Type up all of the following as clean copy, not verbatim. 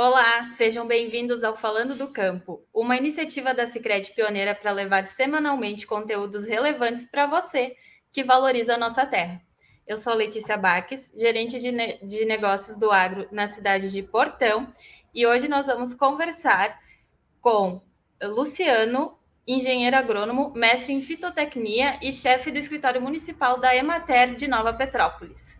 Olá, sejam bem-vindos ao Falando do Campo, uma iniciativa da Sicredi pioneira para levar semanalmente conteúdos relevantes para você que valoriza a nossa terra. Eu sou Letícia Baques, gerente de negócios do agro na cidade de Portão, e hoje nós vamos conversar com Luciano, engenheiro agrônomo, mestre em fitotecnia e chefe do escritório municipal da Emater de Nova Petrópolis.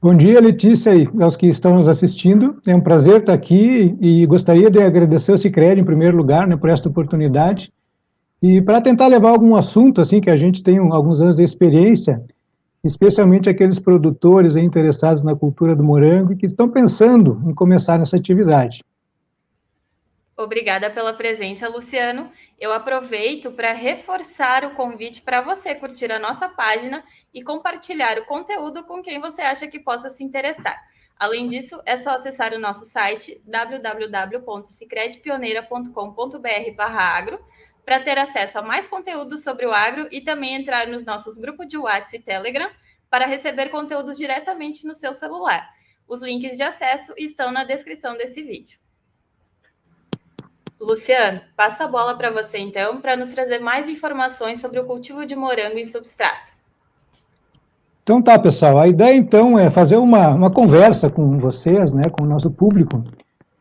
Bom dia, Letícia, e aos que estão nos assistindo. É um prazer estar aqui e gostaria de agradecer ao Sicredi, em primeiro lugar, por esta oportunidade. E para tentar levar algum assunto, assim, que a gente tem alguns anos de experiência, especialmente aqueles produtores interessados na cultura do morango e que estão pensando em começar nessa atividade. Obrigada pela presença, Luciano. Eu aproveito para reforçar o convite para você curtir a nossa página e compartilhar o conteúdo com quem você acha que possa se interessar. Além disso, é só acessar o nosso site www.sicredipioneira.com.br/agro para ter acesso a mais conteúdo sobre o agro e também entrar nos nossos grupos de WhatsApp e Telegram para receber conteúdos diretamente no seu celular. Os links de acesso estão na descrição desse vídeo. Luciano, passa a bola para você então, para nos trazer mais informações sobre o cultivo de morango em substrato. Então tá, pessoal, a ideia então é fazer uma conversa com vocês, com o nosso público,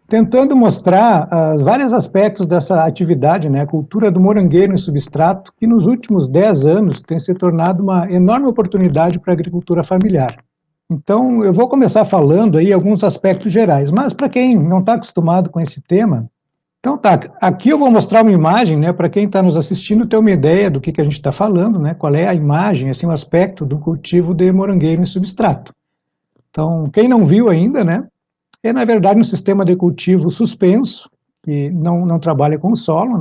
tentando mostrar vários aspectos dessa atividade, a cultura do morangueiro em substrato, que nos últimos 10 anos tem se tornado uma enorme oportunidade para a agricultura familiar. Então, eu vou começar falando aí alguns aspectos gerais, mas para quem não está acostumado com esse tema, então tá, aqui eu vou mostrar uma imagem, para quem está nos assistindo ter uma ideia do que a gente está falando, qual é a imagem, assim, o aspecto do cultivo de morangueiro em substrato. Então, quem não viu ainda, é na verdade um sistema de cultivo suspenso, que não trabalha com o solo,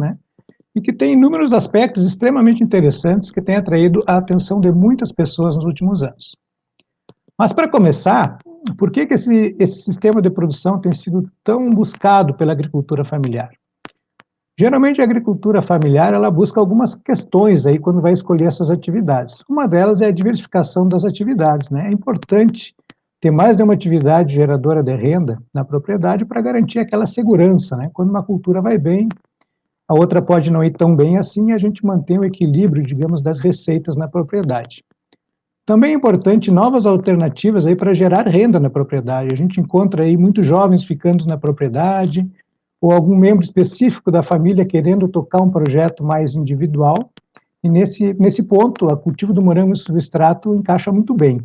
e que tem inúmeros aspectos extremamente interessantes que têm atraído a atenção de muitas pessoas nos últimos anos. Mas para começar, por que esse sistema de produção tem sido tão buscado pela agricultura familiar? Geralmente a agricultura familiar ela busca algumas questões aí quando vai escolher suas atividades. Uma delas é a diversificação das atividades, É importante ter mais de uma atividade geradora de renda na propriedade para garantir aquela segurança, Quando uma cultura vai bem, a outra pode não ir tão bem assim, e a gente mantém o equilíbrio, digamos, das receitas na propriedade. Também é importante novas alternativas aí para gerar renda na propriedade. A gente encontra aí muitos jovens ficando na propriedade, ou algum membro específico da família querendo tocar um projeto mais individual, e nesse ponto, o cultivo do morango em substrato encaixa muito bem.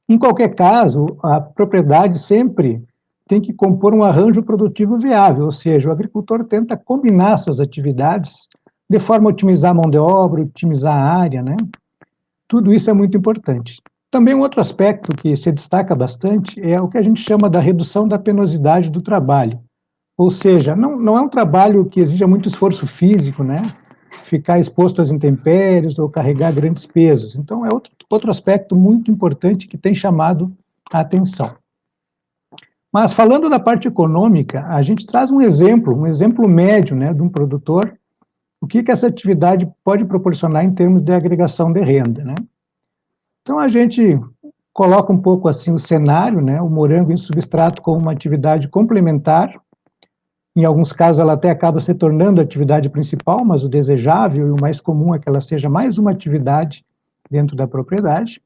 Em qualquer caso, a propriedade sempre tem que compor um arranjo produtivo viável, ou seja, o agricultor tenta combinar suas atividades de forma a otimizar a mão de obra, otimizar a área, Tudo isso é muito importante. Também um outro aspecto que se destaca bastante é o que a gente chama da redução da penosidade do trabalho. Ou seja, não é um trabalho que exija muito esforço físico, Ficar exposto às intempéries ou carregar grandes pesos. Então, é outro aspecto muito importante que tem chamado a atenção. Mas, falando da parte econômica, a gente traz um exemplo médio, de um produtor, o que essa atividade pode proporcionar em termos de agregação de renda, Então, a gente coloca um pouco assim o cenário, o morango em substrato como uma atividade complementar. Em alguns casos, ela até acaba se tornando a atividade principal, mas o desejável e o mais comum é que ela seja mais uma atividade dentro da propriedade.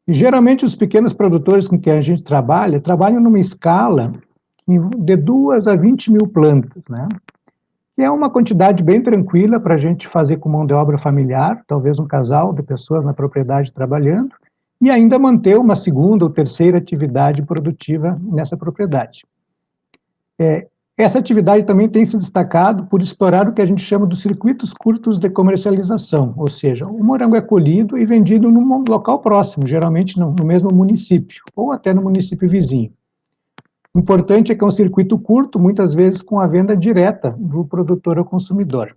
E, geralmente, os pequenos produtores com quem a gente trabalham numa escala de 2 a 20 mil plantas, que é uma quantidade bem tranquila para a gente fazer com mão de obra familiar, talvez um casal de pessoas na propriedade trabalhando, e ainda manter uma segunda ou terceira atividade produtiva nessa propriedade. Essa atividade também tem se destacado por explorar o que a gente chama dos circuitos curtos de comercialização, ou seja, o morango é colhido e vendido num local próximo, geralmente no mesmo município, ou até no município vizinho. O importante é que é um circuito curto, muitas vezes com a venda direta do produtor ao consumidor.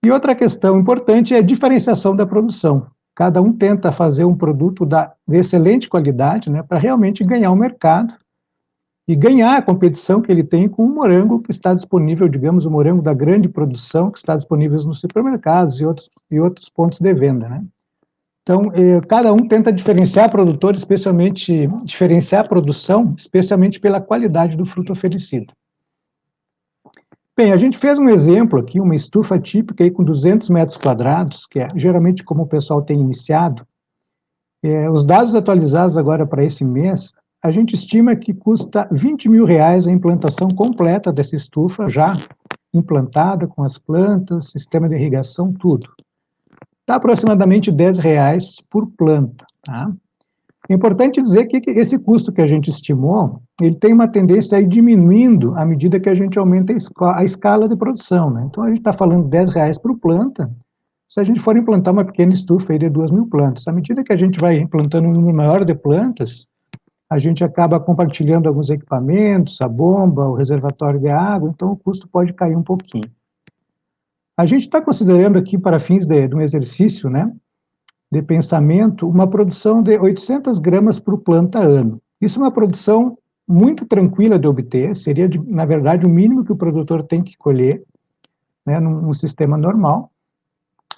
E outra questão importante é a diferenciação da produção. Cada um tenta fazer um produto de excelente qualidade, para realmente ganhar o mercado e ganhar a competição que ele tem com o morango que está disponível, digamos, o morango da grande produção, que está disponível nos supermercados e outros pontos de venda, Então, cada um tenta diferenciar produtor, especialmente, diferenciar a produção, especialmente pela qualidade do fruto oferecido. Bem, a gente fez um exemplo aqui, uma estufa típica aí com 200 metros quadrados, que é geralmente como o pessoal tem iniciado. Os dados atualizados agora para esse mês, a gente estima que custa R$ 20.000 a implantação completa dessa estufa, já implantada com as plantas, sistema de irrigação, tudo. Dá aproximadamente R$ 10 por planta, tá? É importante dizer que esse custo que a gente estimou, ele tem uma tendência a ir diminuindo à medida que a gente aumenta a escala de produção, né? Então, a gente está falando R$ 10 por planta, se a gente for implantar uma pequena estufa aí de 2.000 plantas. À medida que a gente vai implantando um número maior de plantas, a gente acaba compartilhando alguns equipamentos, a bomba, o reservatório de água, então o custo pode cair um pouquinho. A gente está considerando aqui, para fins de um exercício, né, de pensamento, uma produção de 800 gramas por planta ano. Isso é uma produção muito tranquila de obter, seria, na verdade, o mínimo que o produtor tem que colher, né, num sistema normal,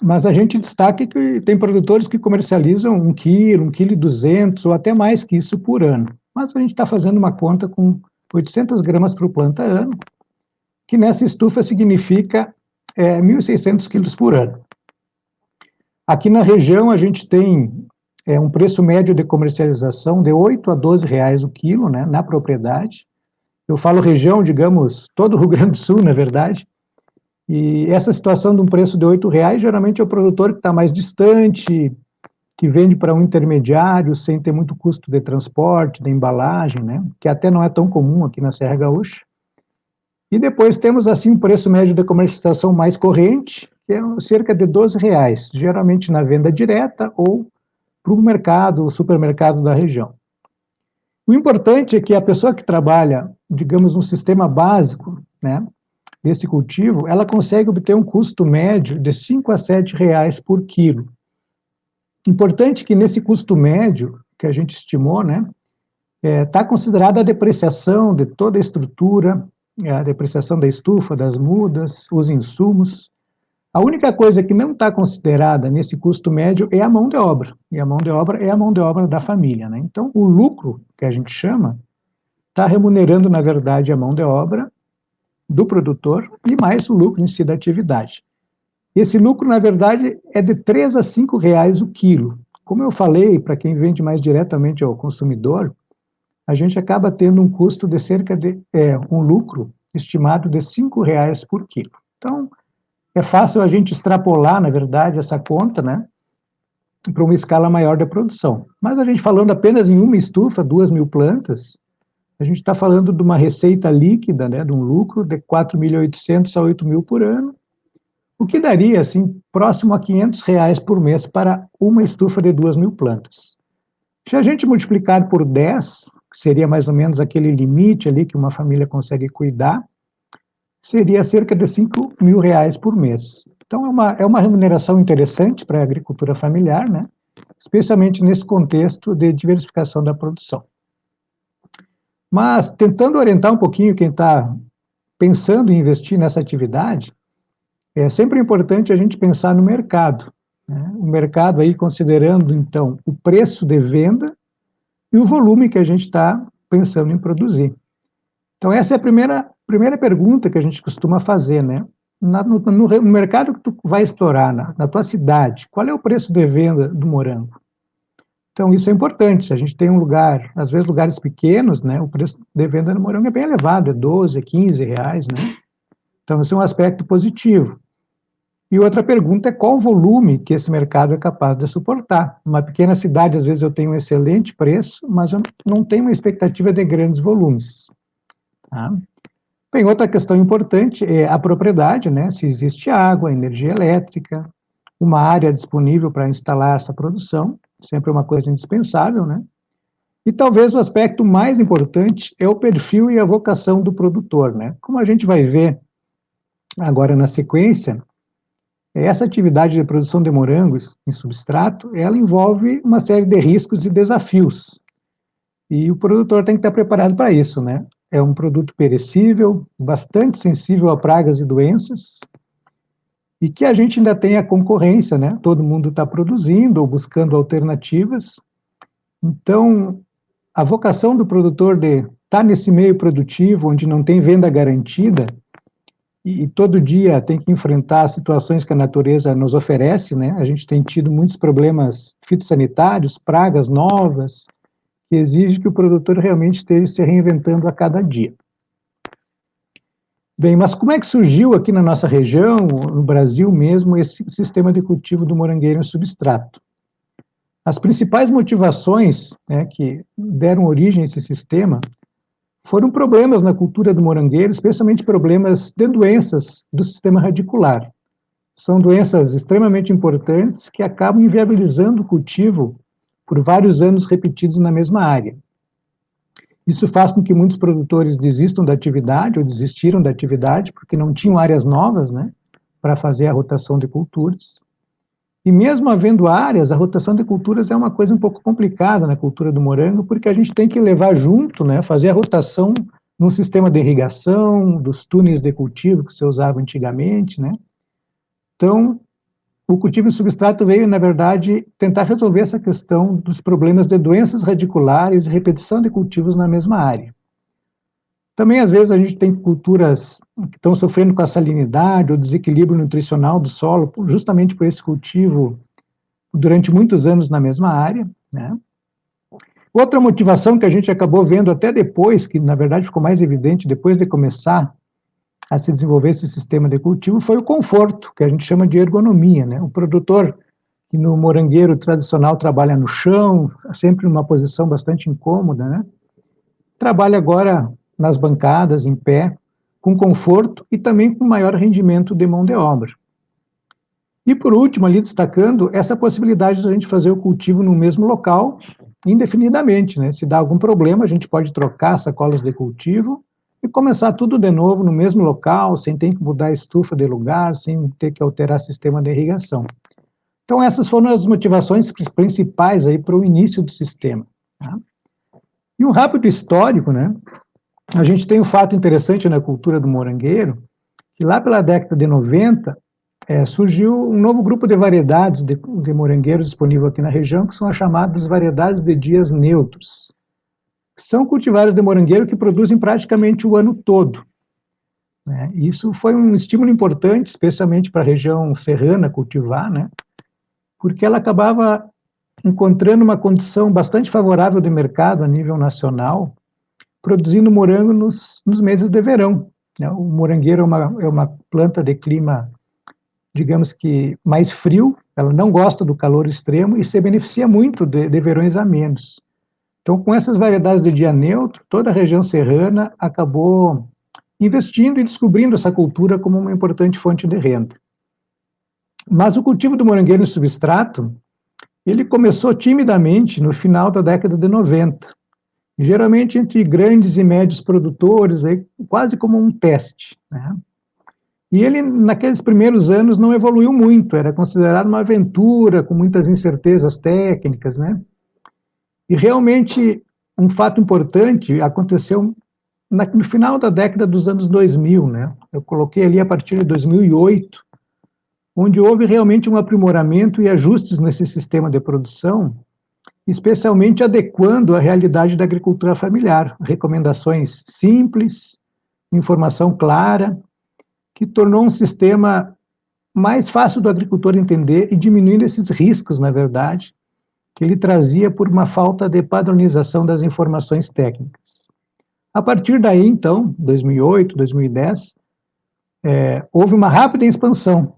mas a gente destaca que tem produtores que comercializam 1 quilo e 200, ou até mais que isso por ano. Mas a gente está fazendo uma conta com 800 gramas por planta ano, que nessa estufa significa 1.600 quilos por ano. Aqui na região a gente tem um preço médio de comercialização de R$ 8 a R$ 12 o quilo, né, na propriedade. Eu falo região, digamos, todo o Rio Grande do Sul, na verdade. E essa situação de um preço de R$ 8 geralmente é o produtor que está mais distante, que vende para um intermediário sem ter muito custo de transporte, de embalagem, né, que até não é tão comum aqui na Serra Gaúcha. E depois temos, assim, um preço médio de comercialização mais corrente, que é cerca de R$ 12, geralmente na venda direta ou para o mercado, o supermercado da região. O importante é que a pessoa que trabalha, digamos, no sistema básico, né, desse cultivo, ela consegue obter um custo médio de R$ 5 a R$ 7 por quilo. Importante que nesse custo médio, que a gente estimou, né, está considerada a depreciação de toda a estrutura, a depreciação da estufa, das mudas, os insumos. A única coisa que não está considerada nesse custo médio é a mão de obra, e a mão de obra é a mão de obra da família, né? Então, o lucro, que a gente chama, está remunerando, na verdade, a mão de obra do produtor e mais o lucro em si da atividade. Esse lucro, na verdade, é de R$ 3 a R$ 5 o quilo. Como eu falei, para quem vende mais diretamente ao consumidor, a gente acaba tendo um custo de cerca de um lucro estimado de R$ 5 por quilo. Então, é fácil a gente extrapolar, na verdade, essa conta, né, para uma escala maior de produção. Mas a gente falando apenas em uma estufa, 2.000 plantas, a gente está falando de uma receita líquida, né, de um lucro de 4.800 a 8.000 por ano, o que daria, assim, próximo a R$ 500 por mês para uma estufa de 2.000 plantas. Se a gente multiplicar por 10, que seria mais ou menos aquele limite ali que uma família consegue cuidar, seria cerca de R$ 5.000 por mês. Então, é uma remuneração interessante para a agricultura familiar, né? Especialmente nesse contexto de diversificação da produção. Mas, tentando orientar um pouquinho quem está pensando em investir nessa atividade, é sempre importante a gente pensar no mercado, né? O mercado aí considerando, então, o preço de venda e o volume que a gente está pensando em produzir. Então, essa é a primeira pergunta que a gente costuma fazer, né? No mercado que tu vai estourar, na tua cidade, qual é o preço de venda do morango? Então, isso é importante. Se a gente tem um lugar, às vezes lugares pequenos, né, o preço de venda do morango é bem elevado, é 12, 15 reais, né? Então, esse é um aspecto positivo. E outra pergunta é qual o volume que esse mercado é capaz de suportar. Uma pequena cidade, às vezes, eu tenho um excelente preço, mas eu não tenho uma expectativa de grandes volumes. Tá? Bem, outra questão importante é a propriedade, né? Se existe água, energia elétrica, uma área disponível para instalar essa produção, sempre uma coisa indispensável, né? E talvez o aspecto mais importante é o perfil e a vocação do produtor, né? Como a gente vai ver agora na sequência, essa atividade de produção de morangos em substrato, ela envolve uma série de riscos e desafios. E o produtor tem que estar preparado para isso, né? É um produto perecível, bastante sensível a pragas e doenças, e que a gente ainda tem a concorrência, né? Todo mundo está produzindo ou buscando alternativas. Então, a vocação do produtor de estar nesse meio produtivo, onde não tem venda garantida, e todo dia tem que enfrentar situações que a natureza nos oferece, né? A gente tem tido muitos problemas fitossanitários, pragas novas, que exige que o produtor realmente esteja se reinventando a cada dia. Bem, mas como é que surgiu aqui na nossa região, no Brasil mesmo, esse sistema de cultivo do morangueiro em substrato? As principais motivações, né, que deram origem a esse sistema foram problemas na cultura do morangueiro, especialmente problemas de doenças do sistema radicular. São doenças extremamente importantes que acabam inviabilizando o cultivo por vários anos repetidos na mesma área. Isso faz com que muitos produtores desistam da atividade ou desistiram da atividade porque não tinham áreas novas, né, para fazer a rotação de culturas. E mesmo havendo áreas, a rotação de culturas é uma coisa um pouco complicada na cultura do morango, porque a gente tem que levar junto, né, fazer a rotação num sistema de irrigação, dos túneis de cultivo que se usava antigamente, né. Então, o cultivo em substrato veio, na verdade, tentar resolver essa questão dos problemas de doenças radiculares e repetição de cultivos na mesma área. Também, às vezes, a gente tem culturas que estão sofrendo com a salinidade ou desequilíbrio nutricional do solo, justamente por esse cultivo durante muitos anos na mesma área, né? Outra motivação que a gente acabou vendo até depois, que na verdade ficou mais evidente depois de começar a se desenvolver esse sistema de cultivo, foi o conforto, que a gente chama de ergonomia, né? O produtor que no morangueiro tradicional trabalha no chão, sempre numa posição bastante incômoda, né? Trabalha agora nas bancadas, em pé, com conforto e também com maior rendimento de mão de obra. E por último, ali destacando essa possibilidade de a gente fazer o cultivo no mesmo local, indefinidamente, né? Se dá algum problema, a gente pode trocar sacolas de cultivo e começar tudo de novo no mesmo local, sem ter que mudar a estufa de lugar, sem ter que alterar o sistema de irrigação. Então, essas foram as motivações principais aí para o início do sistema. Tá? E um rápido histórico, né? A gente tem um fato interessante na cultura do morangueiro, que lá pela década de 90, surgiu um novo grupo de variedades de morangueiro disponível aqui na região, que são as chamadas variedades de dias neutros. São cultivares de morangueiro que produzem praticamente o ano todo. Né? Isso foi um estímulo importante, especialmente para a região serrana cultivar, né? Porque ela acabava encontrando uma condição bastante favorável de mercado a nível nacional, produzindo morango nos meses de verão. Né? O morangueiro é uma planta de clima, digamos que mais frio, ela não gosta do calor extremo e se beneficia muito de verões amenos. Então, com essas variedades de dia neutro, toda a região serrana acabou investindo e descobrindo essa cultura como uma importante fonte de renda. Mas o cultivo do morangueiro em substrato, ele começou timidamente no final da década de 90, geralmente entre grandes e médios produtores, aí, quase como um teste, né? E ele, naqueles primeiros anos, não evoluiu muito, era considerado uma aventura, com muitas incertezas técnicas, né? E realmente, um fato importante aconteceu no final da década dos anos 2000, né? Eu coloquei ali a partir de 2008, onde houve realmente um aprimoramento e ajustes nesse sistema de produção, especialmente adequando à realidade da agricultura familiar, recomendações simples, informação clara, que tornou um sistema mais fácil do agricultor entender e diminuindo esses riscos, na verdade, que ele trazia por uma falta de padronização das informações técnicas. A partir daí, então, 2008, 2010, houve uma rápida expansão.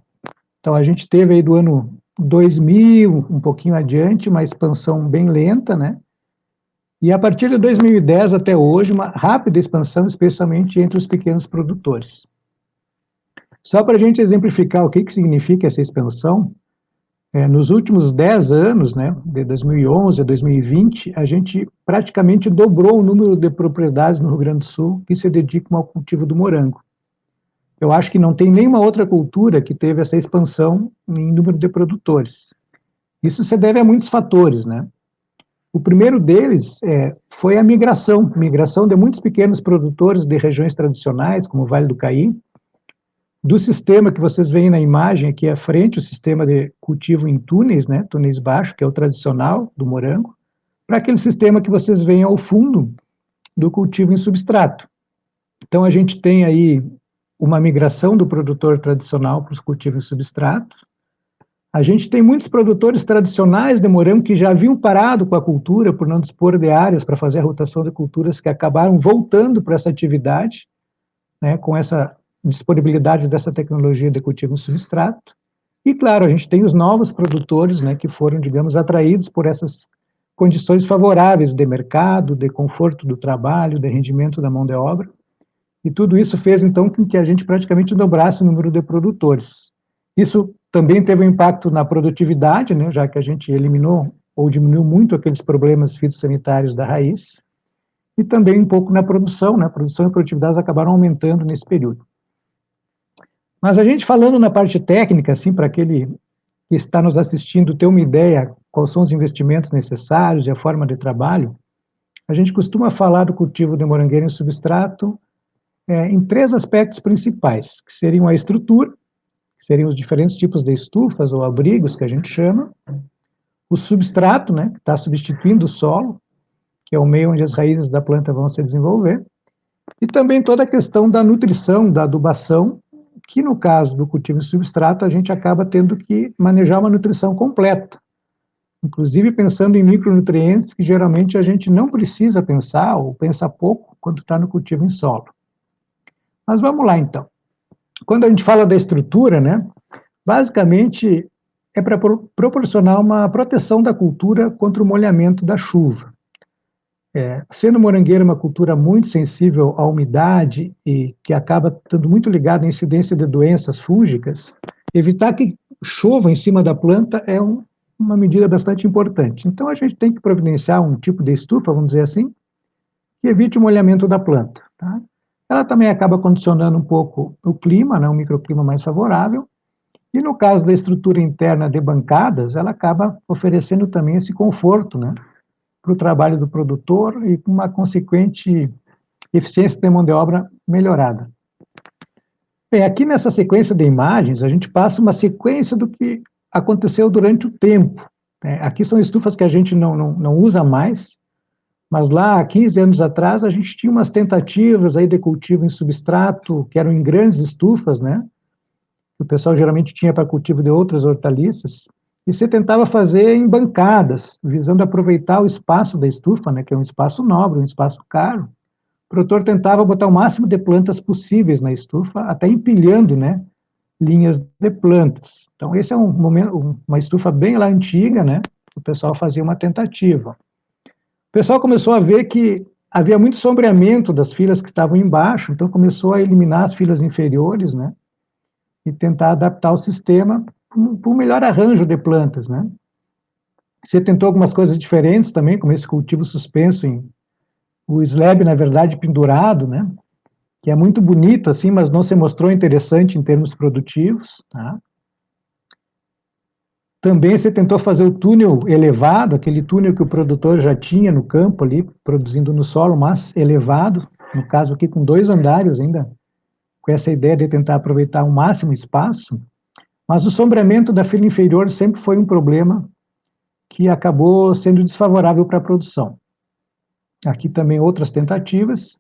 Então, a gente teve aí do ano 2000, um pouquinho adiante, uma expansão bem lenta, né? E a partir de 2010 até hoje, uma rápida expansão, especialmente entre os pequenos produtores. Só para a gente exemplificar o que significa essa expansão, nos últimos 10 anos, né, de 2011 a 2020, a gente praticamente dobrou o número de propriedades no Rio Grande do Sul que se dedicam ao cultivo do morango. Eu acho que não tem nenhuma outra cultura que teve essa expansão em número de produtores. Isso se deve a muitos fatores, né? O primeiro deles foi a migração de muitos pequenos produtores de regiões tradicionais, como o Vale do Caí, do sistema que vocês veem na imagem aqui à frente, o sistema de cultivo em túneis, né, túneis baixos, que é o tradicional do morango, para aquele sistema que vocês veem ao fundo do cultivo em substrato. Então, a gente tem aí uma migração do produtor tradicional para os cultivos em substrato. A gente tem muitos produtores tradicionais de morango que já haviam parado com a cultura por não dispor de áreas para fazer a rotação de culturas, que acabaram voltando para essa atividade, né, com essa disponibilidade dessa tecnologia de cultivo em substrato. E, claro, a gente tem os novos produtores, né, que foram, digamos, atraídos por essas condições favoráveis de mercado, de conforto do trabalho, de rendimento da mão de obra. E tudo isso fez, então, com que a gente praticamente dobrasse o número de produtores. Isso também teve um impacto na produtividade, né, já que a gente eliminou ou diminuiu muito aqueles problemas fitossanitários da raiz, e também um pouco na produção, né, a produção e a produtividade acabaram aumentando nesse período. Mas a gente falando na parte técnica, assim, para aquele que está nos assistindo ter uma ideia quais são os investimentos necessários e a forma de trabalho, a gente costuma falar do cultivo de morangueira em substrato em 3 aspectos principais, que seriam a estrutura, que seriam os diferentes tipos de estufas ou abrigos, que a gente chama, o substrato, né, que está substituindo o solo, que é o meio onde as raízes da planta vão se desenvolver, e também toda a questão da nutrição, da adubação, que no caso do cultivo em substrato, a gente acaba tendo que manejar uma nutrição completa, inclusive pensando em micronutrientes que geralmente a gente não precisa pensar, ou pensa pouco, quando está no cultivo em solo. Mas vamos lá, então. Quando a gente fala da estrutura, né, basicamente é para proporcionar uma proteção da cultura contra o molhamento da chuva. Sendo morangueira uma cultura muito sensível à umidade e que acaba estando muito ligada à incidência de doenças fúngicas, evitar que chova em cima da planta é uma medida bastante importante. Então, a gente tem que providenciar um tipo de estufa, vamos dizer assim, que evite o molhamento da planta. Tá? Ela também acaba condicionando um pouco o clima, né, um microclima mais favorável, e no caso da estrutura interna de bancadas, ela acaba oferecendo também esse conforto, né, para o trabalho do produtor e com uma consequente eficiência de mão de obra melhorada. Bem, aqui nessa sequência de imagens, a gente passa uma sequência do que aconteceu durante o tempo. Aqui são estufas que a gente não usa mais, mas lá, há 15 anos atrás, a gente tinha umas tentativas aí de cultivo em substrato, que eram em grandes estufas, né? Que o pessoal geralmente tinha para cultivo de outras hortaliças, e você tentava fazer em bancadas, visando aproveitar o espaço da estufa, né, que é um espaço nobre, um espaço caro. O produtor tentava botar o máximo de plantas possíveis na estufa, até empilhando, né, linhas de plantas. Então, esse é uma estufa bem lá antiga, né, o pessoal fazia uma tentativa. O pessoal começou a ver que havia muito sombreamento das filas que estavam embaixo, então começou a eliminar as filas inferiores, né, e tentar adaptar o sistema para um melhor arranjo de plantas, né. Você tentou algumas coisas diferentes também, como esse cultivo suspenso o slab, na verdade, pendurado, né, que é muito bonito, assim, mas não se mostrou interessante em termos produtivos, tá. Também você tentou fazer o túnel elevado, aquele túnel que o produtor já tinha no campo ali, produzindo no solo, mas elevado, no caso aqui com 2 andares ainda, com essa ideia de tentar aproveitar o máximo espaço, mas o sombreamento da fila inferior sempre foi um problema que acabou sendo desfavorável para a produção. Aqui também outras tentativas.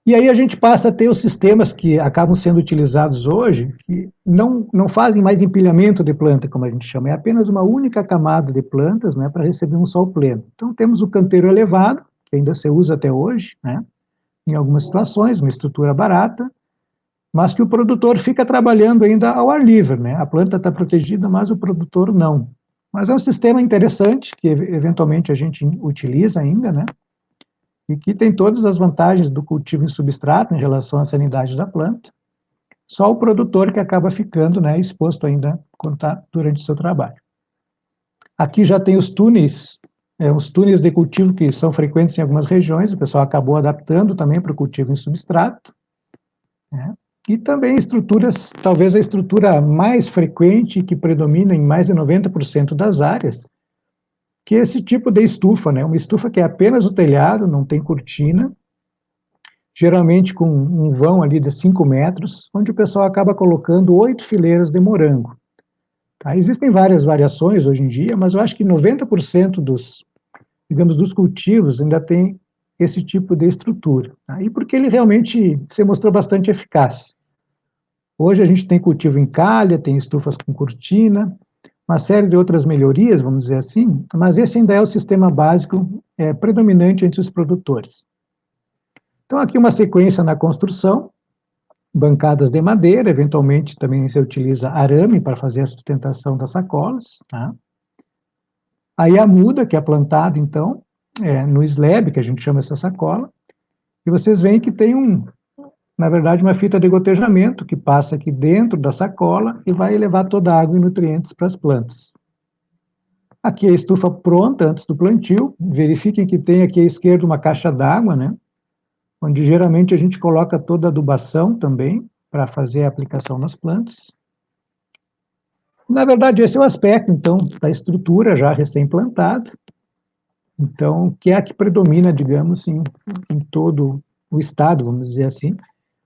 E aí a gente passa a ter os sistemas que acabam sendo utilizados hoje, que não fazem mais empilhamento de planta, como a gente chama, é apenas uma única camada de plantas, né, para receber um sol pleno. Então temos o canteiro elevado, que ainda se usa até hoje, né, em algumas situações, uma estrutura barata, mas que o produtor fica trabalhando ainda ao ar livre, né, a planta está protegida, mas o produtor não. Mas é um sistema interessante, que eventualmente a gente utiliza ainda, né, e que tem todas as vantagens do cultivo em substrato em relação à sanidade da planta, só o produtor que acaba ficando, né, exposto ainda quando está durante o seu trabalho. Aqui já tem os túneis de cultivo que são frequentes em algumas regiões, o pessoal acabou adaptando também para o cultivo em substrato, né, e também estruturas, talvez a estrutura mais frequente que predomina em mais de 90% das áreas, que é esse tipo de estufa, né? Uma estufa que é apenas o telhado, não tem cortina, geralmente com um vão ali de 5 metros, onde o pessoal acaba colocando 8 fileiras de morango. Tá? Existem várias variações hoje em dia, mas eu acho que 90% dos, digamos, dos cultivos ainda tem esse tipo de estrutura. Tá? E porque ele realmente se mostrou bastante eficaz. Hoje a gente tem cultivo em calha, tem estufas com cortina, uma série de outras melhorias, vamos dizer assim, mas esse ainda é o sistema básico predominante entre os produtores. Então, aqui uma sequência na construção, bancadas de madeira, eventualmente também se utiliza arame para fazer a sustentação das sacolas. Tá? Aí a muda, que é plantada, então, no slab, que a gente chama essa sacola, e vocês veem que tem na verdade, uma fita de gotejamento que passa aqui dentro da sacola e vai levar toda a água e nutrientes para as plantas. Aqui a estufa pronta antes do plantio. Verifiquem que tem aqui à esquerda uma caixa d'água, né? Onde geralmente a gente coloca toda a adubação também para fazer a aplicação nas plantas. Na verdade, esse é o aspecto, então, da estrutura já recém-plantada. Então, que é a que predomina, digamos, em todo o estado, vamos dizer assim.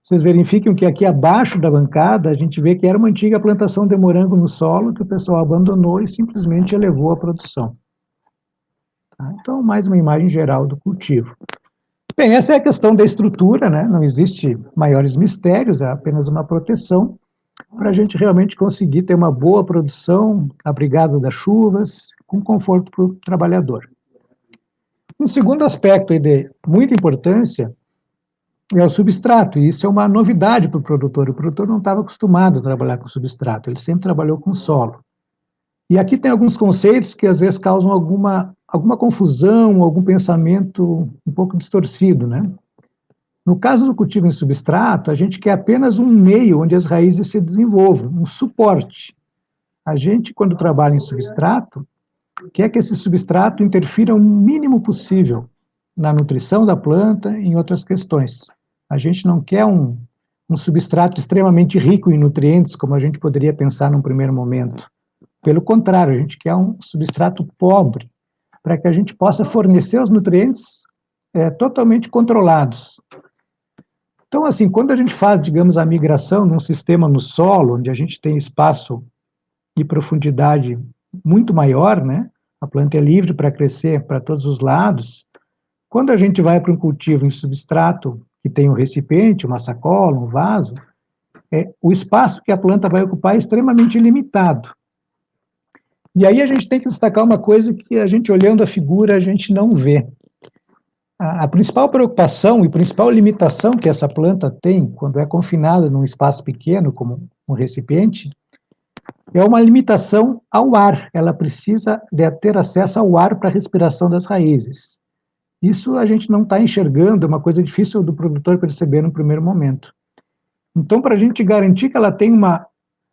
Vocês verificam que aqui abaixo da bancada, a gente vê que era uma antiga plantação de morango no solo, que o pessoal abandonou e simplesmente elevou a produção. Tá? Então, mais uma imagem geral do cultivo. Bem, essa é a questão da estrutura, né? Não existe maiores mistérios, é apenas uma proteção para a gente realmente conseguir ter uma boa produção, abrigado das chuvas, com conforto para o trabalhador. Um segundo aspecto de muita importância é o substrato, e isso é uma novidade para o produtor não estava acostumado a trabalhar com substrato, ele sempre trabalhou com solo. E aqui tem alguns conceitos que às vezes causam alguma confusão, algum pensamento um pouco distorcido, né? No caso do cultivo em substrato, a gente quer apenas um meio onde as raízes se desenvolvam, um suporte. A gente, quando trabalha em substrato, quer que esse substrato interfira o mínimo possível na nutrição da planta e em outras questões. A gente não quer um substrato extremamente rico em nutrientes, como a gente poderia pensar num primeiro momento. Pelo contrário, a gente quer um substrato pobre, para que a gente possa fornecer os nutrientes totalmente controlados. Então, assim, quando a gente faz, digamos, a migração num sistema no solo, onde a gente tem espaço e profundidade muito maior, né? A planta é livre para crescer para todos os lados. Quando a gente vai para um cultivo em substrato, que tem um recipiente, uma sacola, um vaso, o espaço que a planta vai ocupar é extremamente limitado. E aí a gente tem que destacar uma coisa que a gente, olhando a figura, a gente não vê. A principal preocupação e principal limitação que essa planta tem quando é confinada num espaço pequeno, como um recipiente, é uma limitação ao ar. Ela precisa de ter acesso ao ar para a respiração das raízes. Isso a gente não está enxergando, é uma coisa difícil do produtor perceber no primeiro momento. Então, para a gente garantir que ela tem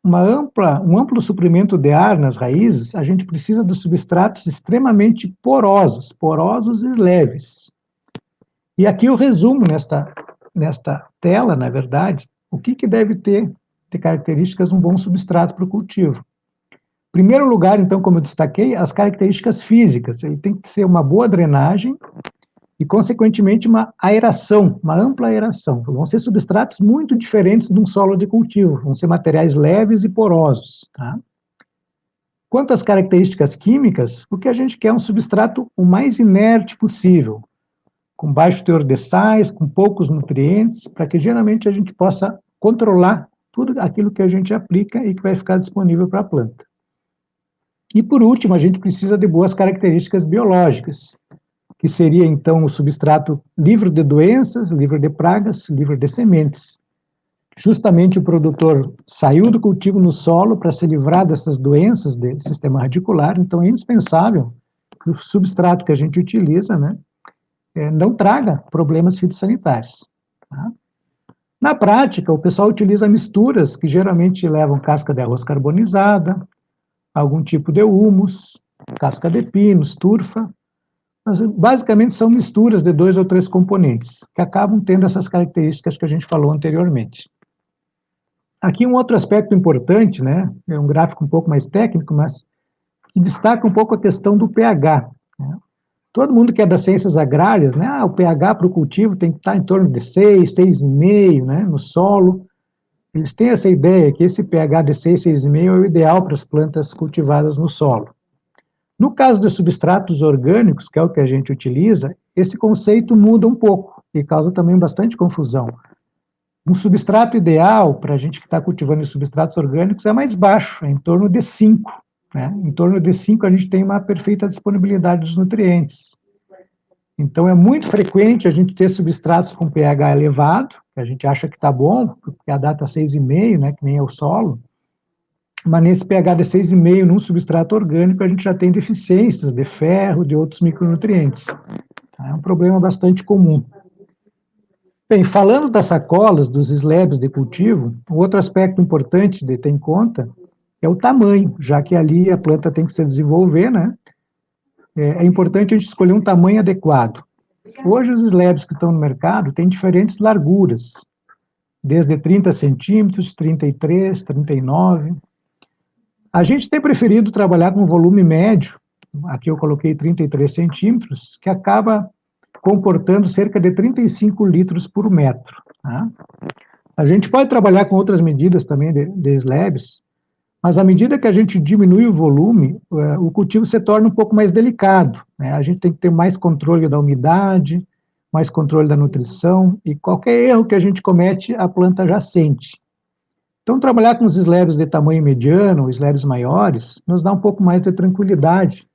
um amplo suprimento de ar nas raízes, a gente precisa de substratos extremamente porosos e leves. E aqui eu resumo nesta tela, na verdade, o que deve ter de características um bom substrato para o cultivo. Em primeiro lugar, então, como eu destaquei, as características físicas. Ele tem que ser uma boa drenagem e, consequentemente, uma aeração, uma ampla aeração. Vão ser substratos muito diferentes de um solo de cultivo, vão ser materiais leves e porosos. Tá? Quanto às características químicas, o que a gente quer é um substrato o mais inerte possível, com baixo teor de sais, com poucos nutrientes, para que geralmente a gente possa controlar tudo aquilo que a gente aplica e que vai ficar disponível para a planta. E, por último, a gente precisa de boas características biológicas, que seria, então, o substrato livre de doenças, livre de pragas, livre de sementes. Justamente o produtor saiu do cultivo no solo para se livrar dessas doenças do sistema radicular, então é indispensável que o substrato que a gente utiliza, né, não traga problemas fitossanitários. Tá? Na prática, o pessoal utiliza misturas que geralmente levam casca de arroz carbonizada, algum tipo de humus, casca de pinos, turfa, mas basicamente são misturas de 2 ou 3 componentes, que acabam tendo essas características que a gente falou anteriormente. Aqui um outro aspecto importante, né, é um gráfico um pouco mais técnico, mas que destaca um pouco a questão do pH. Né? Todo mundo que é das ciências agrárias, né, o pH para o cultivo tem que estar em torno de 6, 6,5, né, no solo. Eles têm essa ideia que esse pH de 6, 6,5 é o ideal para as plantas cultivadas no solo. No caso dos substratos orgânicos, que é o que a gente utiliza, esse conceito muda um pouco e causa também bastante confusão. Um substrato ideal para a gente que está cultivando substratos orgânicos é mais baixo, é em torno de 5. Né? Em torno de 5 a gente tem uma perfeita disponibilidade dos nutrientes. Então é muito frequente a gente ter substratos com pH elevado, que a gente acha que está bom, porque a data 6,5, né, que nem é o solo, mas nesse pH de 6,5 num substrato orgânico a gente já tem deficiências de ferro, de outros micronutrientes. É um problema bastante comum. Bem, falando das sacolas, dos slabs de cultivo, o outro aspecto importante de ter em conta é o tamanho, já que ali a planta tem que se desenvolver, né? É importante a gente escolher um tamanho adequado. Hoje os slabs que estão no mercado têm diferentes larguras, desde 30 centímetros, 33, 39. A gente tem preferido trabalhar com volume médio, aqui eu coloquei 33 centímetros, que acaba comportando cerca de 35 litros por metro. Tá? A gente pode trabalhar com outras medidas também de slabs, mas à medida que a gente diminui o volume, o cultivo se torna um pouco mais delicado. Né? A gente tem que ter mais controle da umidade, mais controle da nutrição, e qualquer erro que a gente comete, a planta já sente. Então, trabalhar com os slabs de tamanho mediano, slabs maiores, nos dá um pouco mais de tranquilidade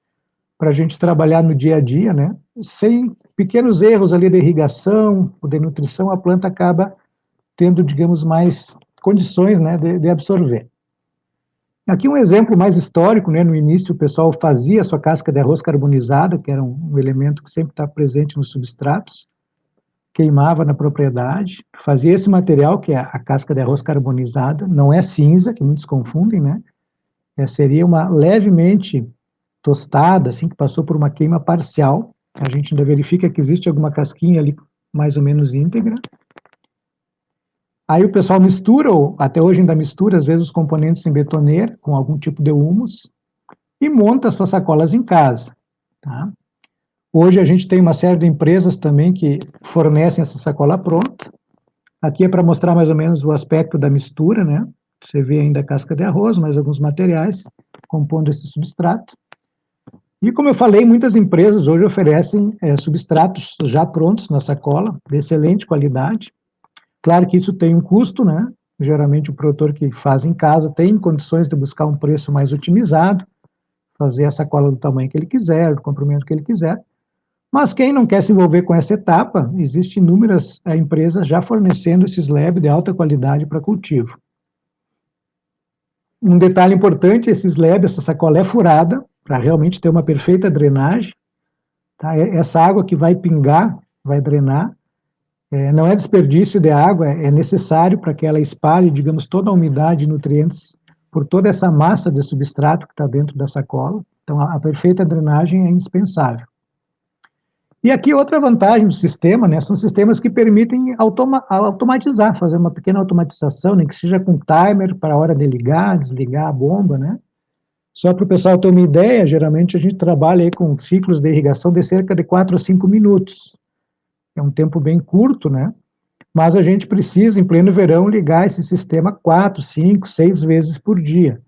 para a gente trabalhar no dia a dia, né? Sem pequenos erros ali de irrigação ou de nutrição, a planta acaba tendo, digamos, mais condições, né, de absorver. Aqui um exemplo mais histórico, né? No início o pessoal fazia a sua casca de arroz carbonizada, que era um elemento que sempre está presente nos substratos, queimava na propriedade, fazia esse material, que é a casca de arroz carbonizada, não é cinza, que muitos confundem, né? Seria uma levemente tostada, assim, que passou por uma queima parcial. A gente ainda verifica que existe alguma casquinha ali mais ou menos íntegra. Aí o pessoal mistura, ou até hoje ainda mistura, às vezes, os componentes em betoneira, com algum tipo de humus, e monta suas sacolas em casa. Tá? Hoje a gente tem uma série de empresas também que fornecem essa sacola pronta. Aqui é para mostrar mais ou menos o aspecto da mistura, né? Você vê ainda a casca de arroz, mais alguns materiais compondo esse substrato. E como eu falei, muitas empresas hoje oferecem substratos já prontos na sacola, de excelente qualidade. Claro que isso tem um custo, né? Geralmente o produtor que faz em casa tem condições de buscar um preço mais otimizado, fazer a sacola do tamanho que ele quiser, do comprimento que ele quiser. Mas quem não quer se envolver com essa etapa, existem inúmeras empresas já fornecendo esses slab de alta qualidade para cultivo. Um detalhe importante, esse slab, essa sacola é furada, para realmente ter uma perfeita drenagem. Tá? Essa água que vai pingar, vai drenar, não é desperdício de água, é necessário para que ela espalhe, digamos, toda a umidade e nutrientes por toda essa massa de substrato que está dentro da sacola. Então, a perfeita drenagem é indispensável. E aqui outra vantagem do sistema, né, são sistemas que permitem automatizar, fazer uma pequena automatização, nem que seja com timer para a hora de ligar, desligar a bomba, né. Só para o pessoal ter uma ideia, geralmente a gente trabalha aí com ciclos de irrigação de cerca de 4 a 5 minutos. É um tempo bem curto, né, mas a gente precisa, em pleno verão, ligar esse sistema 4, 5, 6 vezes por dia.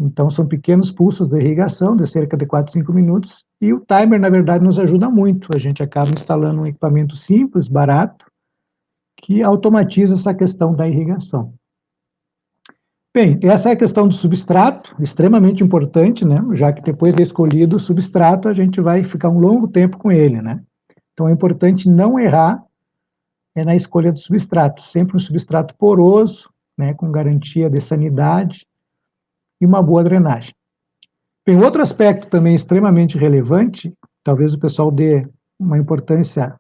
Então, são pequenos pulsos de irrigação, de cerca de 4, 5 minutos, e o timer, na verdade, nos ajuda muito. A gente acaba instalando um equipamento simples, barato, que automatiza essa questão da irrigação. Bem, essa é a questão do substrato, extremamente importante, né? Já que depois de escolhido o substrato, a gente vai ficar um longo tempo com ele, né? Então, é importante não errar na escolha do substrato, sempre um substrato poroso, né, com garantia de sanidade e uma boa drenagem. Tem outro aspecto também extremamente relevante, talvez o pessoal dê uma importância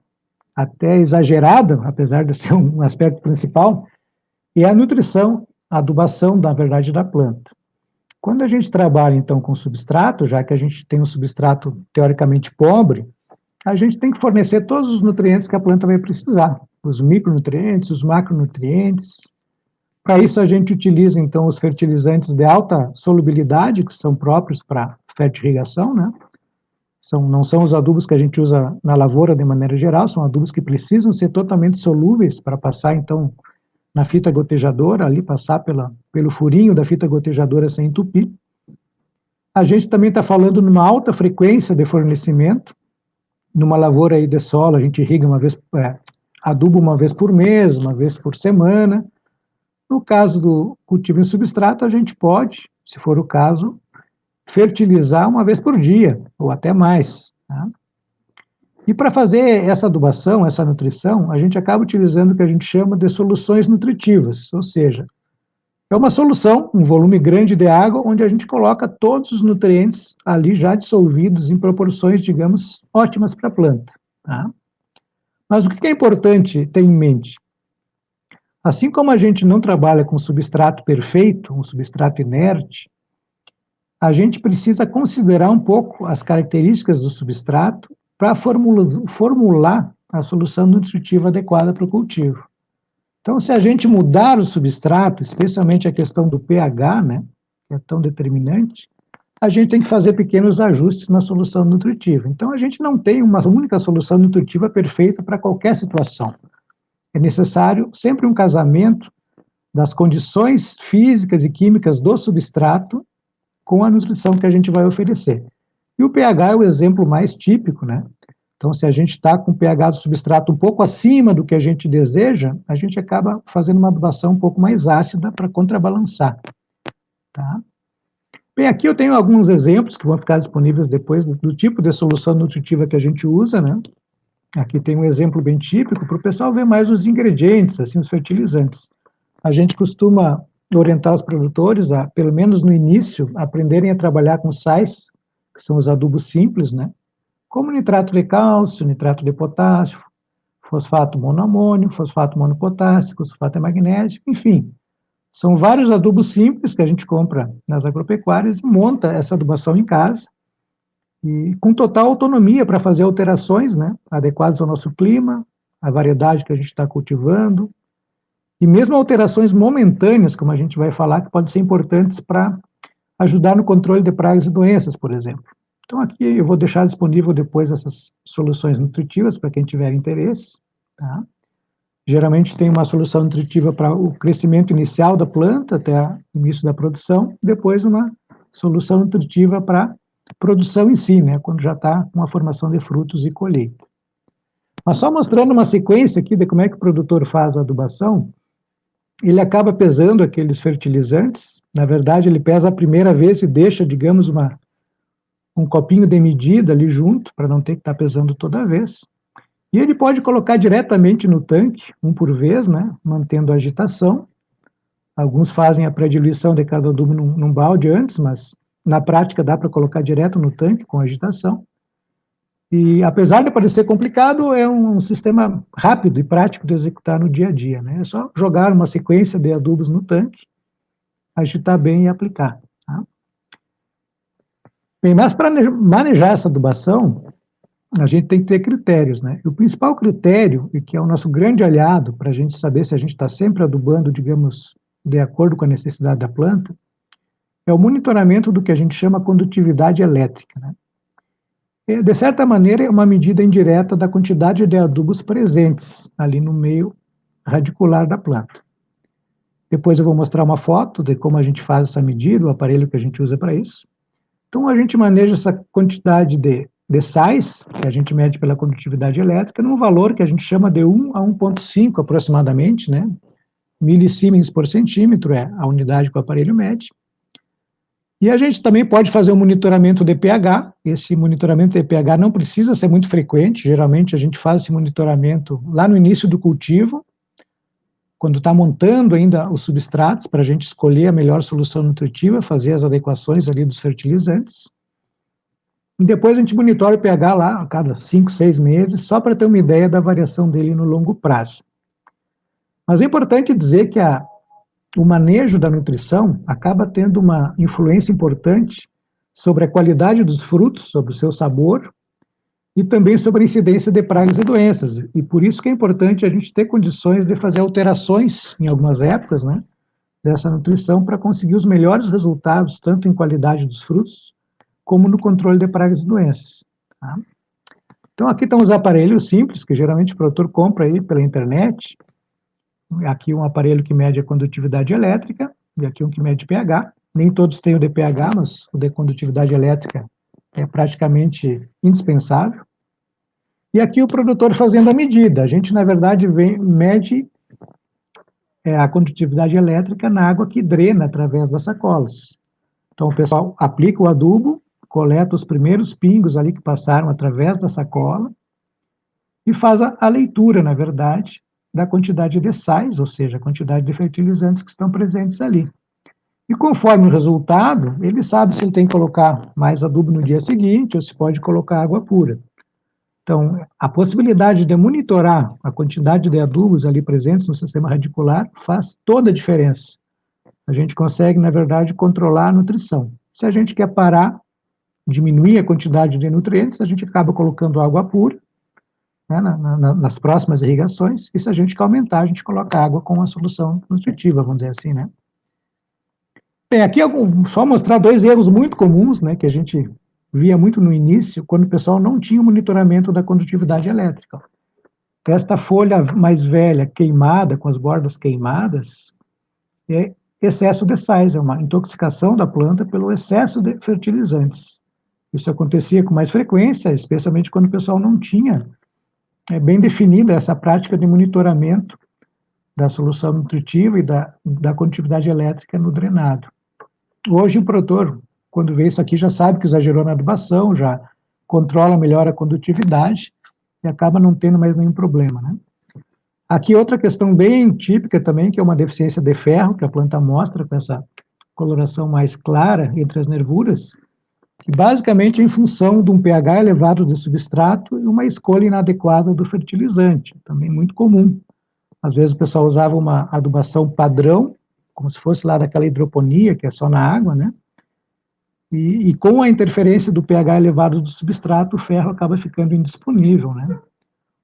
até exagerada, apesar de ser um aspecto principal, é a nutrição, a adubação, na verdade, da planta. Quando a gente trabalha, então, com substrato, já que a gente tem um substrato teoricamente pobre, a gente tem que fornecer todos os nutrientes que a planta vai precisar, os micronutrientes, os macronutrientes. Para isso, a gente utiliza, então, os fertilizantes de alta solubilidade, que são próprios para fertirrigação, né? Não são os adubos que a gente usa na lavoura de maneira geral, são adubos que precisam ser totalmente solúveis para passar, então, na fita gotejadora, ali passar pelo furinho da fita gotejadora sem entupir. A gente também está falando numa alta frequência de fornecimento. Numa lavoura aí de solo, a gente irriga adubo uma vez por mês, uma vez por semana. No caso do cultivo em substrato, a gente pode, se for o caso, fertilizar uma vez por dia, ou até mais. Tá? E para fazer essa adubação, essa nutrição, a gente acaba utilizando o que a gente chama de soluções nutritivas, ou seja, é uma solução, um volume grande de água, onde a gente coloca todos os nutrientes ali já dissolvidos em proporções, digamos, ótimas para a planta. Tá? Mas o que é importante ter em mente? Assim como a gente não trabalha com substrato perfeito, um substrato inerte, a gente precisa considerar um pouco as características do substrato para formular a solução nutritiva adequada para o cultivo. Então, se a gente mudar o substrato, especialmente a questão do pH, né, que é tão determinante, a gente tem que fazer pequenos ajustes na solução nutritiva. Então, a gente não tem uma única solução nutritiva perfeita para qualquer situação. É necessário sempre um casamento das condições físicas e químicas do substrato com a nutrição que a gente vai oferecer. E o pH é o exemplo mais típico, né? Então, se a gente está com o pH do substrato um pouco acima do que a gente deseja, a gente acaba fazendo uma adubação um pouco mais ácida para contrabalançar. Tá? Bem, aqui eu tenho alguns exemplos que vão ficar disponíveis depois do tipo de solução nutritiva que a gente usa, né? Aqui tem um exemplo bem típico para o pessoal ver mais os ingredientes, assim, os fertilizantes. A gente costuma orientar os produtores a, pelo menos no início, aprenderem a trabalhar com sais, que são os adubos simples, né? Como nitrato de cálcio, nitrato de potássio, fosfato monoamônio, fosfato monopotássico, sulfato de magnésio, enfim. São vários adubos simples que a gente compra nas agropecuárias e monta essa adubação em casa, e com total autonomia para fazer alterações, né, adequadas ao nosso clima, à variedade que a gente está cultivando, e mesmo alterações momentâneas, como a gente vai falar, que podem ser importantes para ajudar no controle de pragas e doenças, por exemplo. Então, aqui eu vou deixar disponível depois essas soluções nutritivas para quem tiver interesse. Tá? Geralmente tem uma solução nutritiva para o crescimento inicial da planta, até o início da produção, depois uma solução nutritiva para produção em si, né, quando já está com a formação de frutos e colheita. Mas só mostrando uma sequência aqui de como é que o produtor faz a adubação, ele acaba pesando aqueles fertilizantes, na verdade ele pesa a primeira vez e deixa, digamos, um copinho de medida ali junto, para não ter que estar pesando toda vez. E ele pode colocar diretamente no tanque, um por vez, né, mantendo a agitação. Alguns fazem a pré-diluição de cada adubo num balde antes, mas na prática dá para colocar direto no tanque com agitação. E apesar de parecer complicado, é um sistema rápido e prático de executar no dia a dia, né? É só jogar uma sequência de adubos no tanque, agitar bem e aplicar. Tá? Bem, mas para manejar essa adubação, a gente tem que ter critérios, né? E o principal critério, e que é o nosso grande aliado para a gente saber se a gente está sempre adubando, digamos, de acordo com a necessidade da planta, é o monitoramento do que a gente chama condutividade elétrica, né? De certa maneira, é uma medida indireta da quantidade de adubos presentes ali no meio radicular da planta. Depois eu vou mostrar uma foto de como a gente faz essa medida, o aparelho que a gente usa para isso. Então, a gente maneja essa quantidade de sais, que a gente mede pela condutividade elétrica, num valor que a gente chama de 1 a 1,5 aproximadamente, né? Milisiemens por centímetro é a unidade que o aparelho mede. E a gente também pode fazer um monitoramento de pH. Esse monitoramento de pH não precisa ser muito frequente, geralmente a gente faz esse monitoramento lá no início do cultivo, quando está montando ainda os substratos, para a gente escolher a melhor solução nutritiva, fazer as adequações ali dos fertilizantes. E depois a gente monitora o pH lá a cada 5, 6 meses, só para ter uma ideia da variação dele no longo prazo. Mas é importante dizer que o manejo da nutrição acaba tendo uma influência importante sobre a qualidade dos frutos, sobre o seu sabor, e também sobre a incidência de pragas e doenças. E por isso que é importante a gente ter condições de fazer alterações, em algumas épocas, né, dessa nutrição, para conseguir os melhores resultados, tanto em qualidade dos frutos, como no controle de pragas e doenças. Tá? Então, aqui estão os aparelhos simples, que geralmente o produtor compra aí pela internet. Aqui um aparelho que mede a condutividade elétrica, e aqui um que mede pH. Nem todos têm o de pH, mas o de condutividade elétrica é praticamente indispensável. E aqui o produtor fazendo a medida. A gente, na verdade, mede a condutividade elétrica na água que drena através das sacolas. Então, o pessoal aplica o adubo, coleta os primeiros pingos ali que passaram através da sacola e faz a leitura, na verdade, da quantidade de sais, ou seja, a quantidade de fertilizantes que estão presentes ali. E conforme o resultado, ele sabe se ele tem que colocar mais adubo no dia seguinte ou se pode colocar água pura. Então, a possibilidade de monitorar a quantidade de adubos ali presentes no sistema radicular faz toda a diferença. A gente consegue, na verdade, controlar a nutrição. Se a gente quer parar, diminuir a quantidade de nutrientes, a gente acaba colocando água pura, né, nas próximas irrigações, e se a gente quer aumentar, a gente coloca água com uma solução nutritiva, vamos dizer assim, né? Bem, aqui só mostrar dois erros muito comuns, né, que a gente via muito no início, quando o pessoal não tinha o monitoramento da condutividade elétrica. Esta folha mais velha, queimada, com as bordas queimadas, é excesso de sais, é uma intoxicação da planta pelo excesso de fertilizantes. Isso acontecia com mais frequência, especialmente quando o pessoal não tinha bem definida essa prática de monitoramento da solução nutritiva e da condutividade elétrica no drenado. Hoje o produtor, quando vê isso aqui, já sabe que exagerou na adubação, já controla melhor a condutividade e acaba não tendo mais nenhum problema, né? Aqui outra questão bem típica também, que é uma deficiência de ferro, que a planta mostra com essa coloração mais clara entre as nervuras, que basicamente é em função de um pH elevado de substrato e uma escolha inadequada do fertilizante, também muito comum. Às vezes o pessoal usava uma adubação padrão, como se fosse lá daquela hidroponia, que é só na água, né? E com a interferência do pH elevado do substrato, o ferro acaba ficando indisponível, né?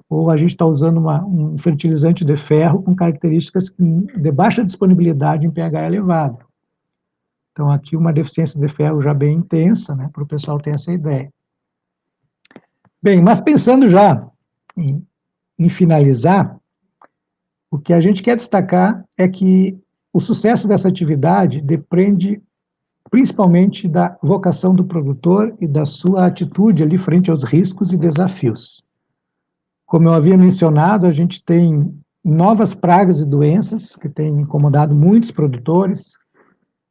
Ou a gente está usando um fertilizante de ferro com características de baixa disponibilidade em pH elevado. Então, aqui uma deficiência de ferro já bem intensa, né, para o pessoal ter essa ideia. Bem, mas pensando já em finalizar, o que a gente quer destacar é que o sucesso dessa atividade depende principalmente da vocação do produtor e da sua atitude ali frente aos riscos e desafios. Como eu havia mencionado, a gente tem novas pragas e doenças que têm incomodado muitos produtores.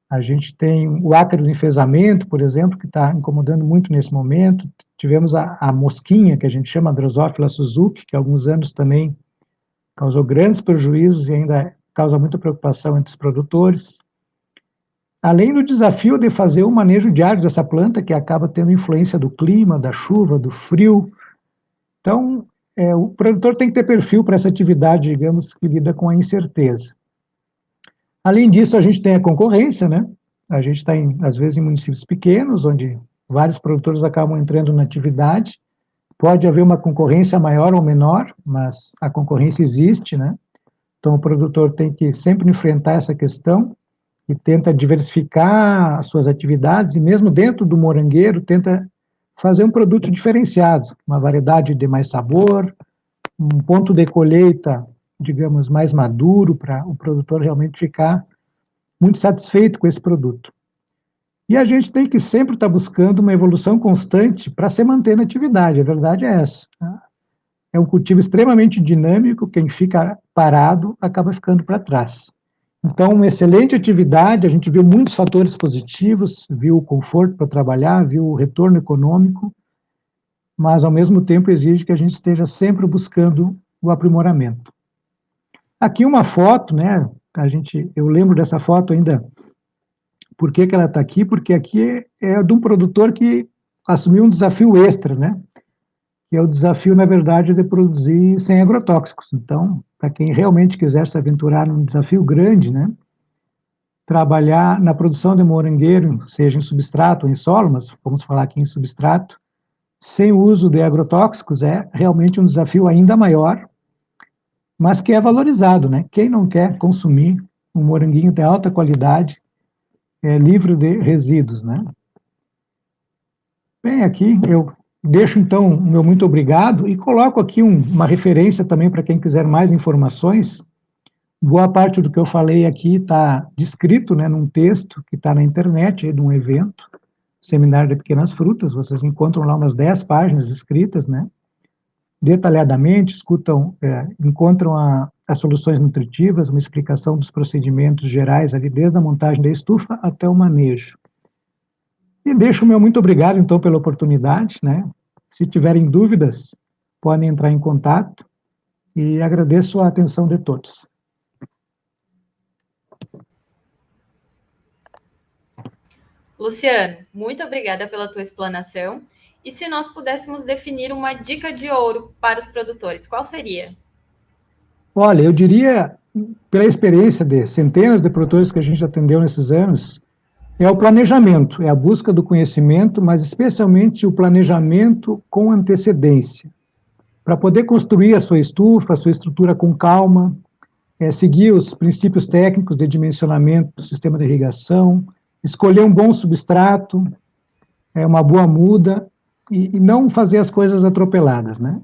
A gente tem o ácaro do enfesamento, por exemplo, que está incomodando muito nesse momento. Tivemos a mosquinha, que a gente chama Drosophila Suzuki, que há alguns anos também causou grandes prejuízos e ainda causa muita preocupação entre os produtores. Além do desafio de fazer o manejo diário dessa planta, que acaba tendo influência do clima, da chuva, do frio. Então, o produtor tem que ter perfil para essa atividade, digamos, que lida com a incerteza. Além disso, a gente tem a concorrência, né? A gente está, às vezes, em municípios pequenos, onde vários produtores acabam entrando na atividade. Pode haver uma concorrência maior ou menor, mas a concorrência existe, né? Então, o produtor tem que sempre enfrentar essa questão e tenta diversificar as suas atividades, e mesmo dentro do morangueiro, tenta fazer um produto diferenciado, uma variedade de mais sabor, um ponto de colheita, digamos, mais maduro, para o produtor realmente ficar muito satisfeito com esse produto. E a gente tem que sempre estar buscando uma evolução constante para se manter na atividade, a verdade é essa. Tá? É um cultivo extremamente dinâmico, quem fica parado acaba ficando para trás. Então, uma excelente atividade, a gente viu muitos fatores positivos, viu o conforto para trabalhar, viu o retorno econômico, mas ao mesmo tempo exige que a gente esteja sempre buscando o aprimoramento. Aqui uma foto, né? Eu lembro dessa foto ainda. Por que ela está aqui? Porque aqui é de um produtor que assumiu um desafio extra, né? Que é o desafio, na verdade, de produzir sem agrotóxicos. Então, para quem realmente quiser se aventurar num desafio grande, né? Trabalhar na produção de morangueiro, seja em substrato ou em solo, mas vamos falar aqui em substrato, sem o uso de agrotóxicos, é realmente um desafio ainda maior, mas que é valorizado, né? Quem não quer consumir um moranguinho de alta qualidade, livre de resíduos, né? Bem, aqui eu deixo, então, o meu muito obrigado e coloco aqui uma referência também para quem quiser mais informações. Boa parte do que eu falei aqui está descrito, né, num texto que está na internet, de um evento, Seminário de Pequenas Frutas. Vocês encontram lá umas 10 páginas escritas, né, detalhadamente, encontram as soluções nutritivas, uma explicação dos procedimentos gerais ali, desde a montagem da estufa até o manejo. E deixo o meu muito obrigado, então, pela oportunidade, né? Se tiverem dúvidas, podem entrar em contato e agradeço a atenção de todos. Luciano, muito obrigada pela tua explanação. E se nós pudéssemos definir uma dica de ouro para os produtores, qual seria? Olha, eu diria, pela experiência de centenas de produtores que a gente atendeu nesses anos, é o planejamento, é a busca do conhecimento, mas especialmente o planejamento com antecedência, para poder construir a sua estufa, a sua estrutura com calma, seguir os princípios técnicos de dimensionamento do sistema de irrigação, escolher um bom substrato, uma boa muda, e não fazer as coisas atropeladas, né?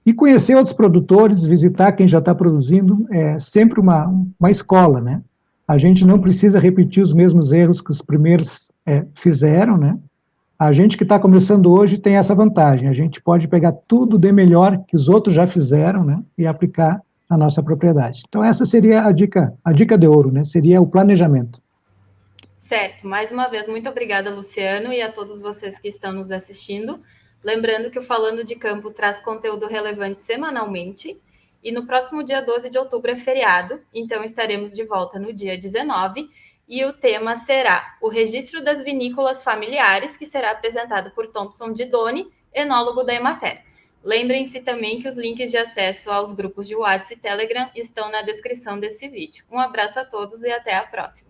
E conhecer outros produtores, visitar quem já está produzindo, é sempre uma escola, né? A gente não precisa repetir os mesmos erros que os primeiros fizeram, né? A gente que está começando hoje tem essa vantagem, a gente pode pegar tudo de melhor que os outros já fizeram, né? E aplicar na nossa propriedade. Então essa seria a dica de ouro, né? Seria o planejamento. Certo, mais uma vez, muito obrigada, Luciano, e a todos vocês que estão nos assistindo. Lembrando que o Falando de Campo traz conteúdo relevante semanalmente, e no próximo dia 12 de outubro é feriado, então estaremos de volta no dia 19, e o tema será o registro das vinícolas familiares, que será apresentado por Thompson Didoni, enólogo da Emater. Lembrem-se também que os links de acesso aos grupos de WhatsApp e Telegram estão na descrição desse vídeo. Um abraço a todos e até a próxima.